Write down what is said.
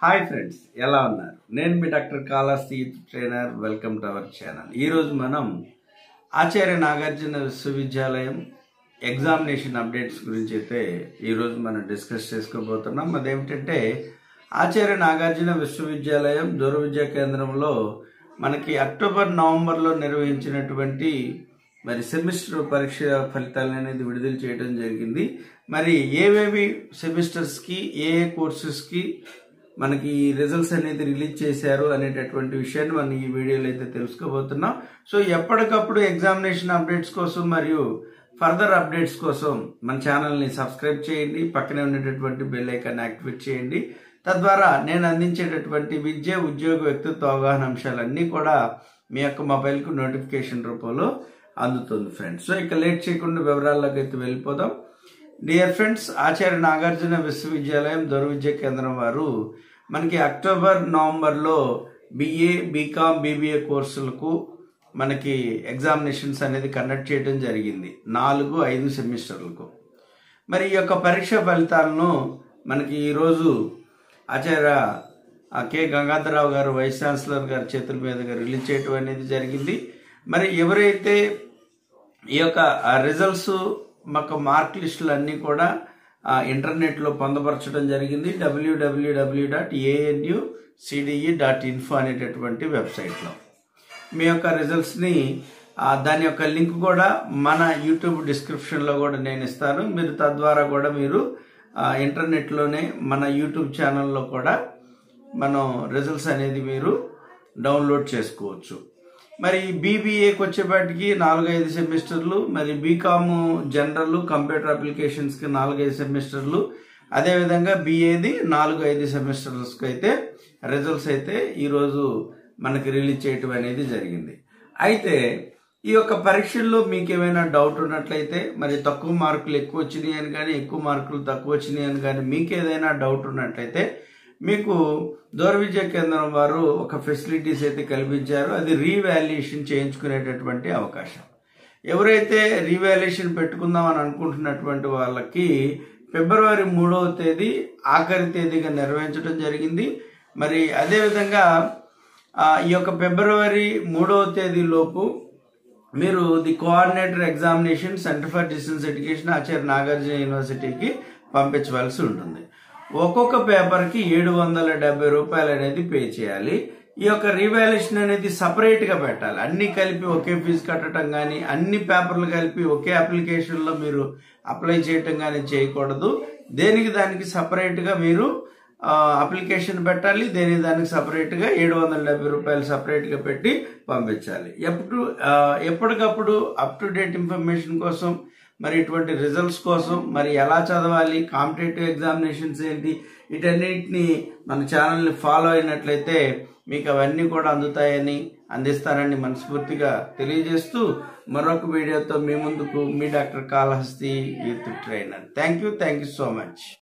Hi friends, ఎలా ఉన్నారు? నేను మీ doctor Kalahasti trainer. Welcome to our channel. ఈరోజు మనం ఆచార్య నాగార్జున విశ్వవిద్యాలయం ఎగ్జామినేషన్ అప్డేట్స్ గురించి అయితే ఈరోజు మనం డిస్కస్ చేసుకోబోతున్నాం. అదేమిటంటే ఆచార్య నాగార్జున విశ్వవిద్యాలయం దూర విద్యా కేంద్రంలో మనకి అక్టోబర్ నవంబర్లో నిర్వహించినటువంటి సెమిస్టర్ పరీక్ష ఫలితాలను అనేది విడుదల చేయడం జరిగింది. మరి ఏవేవి సెమిస్టర్స్కి ఏ కోర్సెస్కి మనకి రిజల్ట్స్ అనేది రిలీజ్ చేశారు అనేటటువంటి విషయాన్ని మనం ఈ వీడియోలో అయితే తెలుసుకోబోతున్నాం. సో ఎప్పటికప్పుడు ఎగ్జామినేషన్ అప్డేట్స్ కోసం మరియు ఫర్దర్ అప్డేట్స్ కోసం మన ఛానల్ని సబ్స్క్రైబ్ చేయండి, పక్కనే ఉండేటటువంటి బెల్ ఐకాన్ యాక్టివేట్ చేయండి. తద్వారా నేను అందించేటటువంటి విద్య, ఉద్యోగ, వ్యక్తిత్వ అవగాహన అంశాలన్నీ కూడా మీ యొక్క మొబైల్కు నోటిఫికేషన్ రూపంలో అందుతుంది ఫ్రెండ్స్. సో ఇక లేట్ చేయకుండా వివరాల్లోకి అయితే వెళ్ళిపోదాం. డియర్ ఫ్రెండ్స్, ఆచార్య నాగార్జున విశ్వవిద్యాలయం దూర విద్యా కేంద్రం వారు మనకి అక్టోబర్ నవంబర్లో బిఏ, బీకామ్, బీబీఏ కోర్సులకు మనకి ఎగ్జామినేషన్స్ అనేది కండక్ట్ చేయడం జరిగింది 4-5 సెమిస్టర్లకు. మరి ఈ యొక్క పరీక్ష ఫలితాలను మనకి ఈరోజు ఆచార్య కె గంగాధరరావు గారు వైస్ ఛాన్సలర్ గారి చేతుల మీదుగా రిలీజ్ చేయడం అనేది జరిగింది. మరి ఎవరైతే ఈ యొక్క రిజల్ట్స్ మాకు మార్క్ లిస్టులు అన్నీ కూడా ఇంటర్నెట్లో పొందపరచడం జరిగింది. www.anucde.info అనేటటువంటి వెబ్సైట్లో మీ యొక్క రిజల్ట్స్ని దాని యొక్క లింక్ కూడా మన యూట్యూబ్ డిస్క్రిప్షన్లో కూడా నేను ఇస్తాను. మీరు తద్వారా కూడా మీరు ఇంటర్నెట్లోనే మన యూట్యూబ్ ఛానల్లో కూడా మనం రిజల్ట్స్ అనేది మీరు డౌన్లోడ్ చేసుకోవచ్చు. మరి బీబీఏకి వచ్చేపాటికి 4-5 సెమిస్టర్లు, మరి బీకామ్ జనరల్, కంప్యూటర్ అప్లికేషన్స్కి 4-5 సెమిస్టర్లు, అదేవిధంగా బీఏది 4-5 సెమిస్టర్స్కి అయితే రిజల్ట్స్ అయితే ఈరోజు మనకి రిలీజ్ చేయటం అనేది జరిగింది. అయితే ఈ యొక్క పరీక్షల్లో మీకు ఏమైనా డౌట్ ఉన్నట్లయితే, మరి తక్కువ మార్కులు ఎక్కువ వచ్చినాయి అని కానీ, ఎక్కువ మార్కులు తక్కువ వచ్చినాయి అని కానీ మీకు ఏదైనా డౌట్ ఉన్నట్లయితే మీకు దూర విద్యా కేంద్రం వారు ఒక ఫెసిలిటీస్ అయితే కల్పించారు. అది రీవాల్యుయేషన్ చేయించుకునేటటువంటి అవకాశం. ఎవరైతే రీవాల్యుయేషన్ పెట్టుకుందాం అని అనుకుంటున్నటువంటి వాళ్ళకి ఫిబ్రవరి 3వ తేదీ ఆఖరి తేదీగా నిర్వహించడం జరిగింది. మరి అదేవిధంగా ఈ యొక్క ఫిబ్రవరి 3వ తేదీ లోపు మీరు the coordinator examination centre for distance education Acharya Nagarjuna యూనివర్సిటీకి పంపించవలసి ఉంటుంది. ఒక్కొక్క పేపర్కి 770 రూపాయలు అనేది పే చేయాలి. ఈ యొక్క రీవాల్యుయేషన్ అనేది సపరేట్గా పెట్టాలి. అన్ని కలిపి ఒకే ఫీజు కట్టడం కానీ, అన్ని పేపర్లు కలిపి ఒకే అప్లికేషన్లో మీరు అప్లై చేయటం కానీ చేయకూడదు. దేనికి దానికి సపరేట్గా మీరు అప్లికేషన్ పెట్టాలి. దేనికి దానికి సపరేట్గా 770 రూపాయలు సపరేట్గా పెట్టి పంపించాలి. ఎప్పటికప్పుడు అప్ టు డేట్ ఇన్ఫర్మేషన్ కోసం, మరి ఇటువంటి రిజల్ట్స్ కోసం, మరి ఎలా చదవాలి, కాంపిటేటివ్ ఎగ్జామినేషన్స్ ఏంటి, వీటన్నిటిని మన ఛానల్ని ఫాలో అయినట్లయితే మీకు అవన్నీ కూడా అందిస్తారని మనస్ఫూర్తిగా తెలియజేస్తూ మరొక వీడియోతో మీ ముందుకు మీ doctor Kalahasti youth trainer. Thank you so much.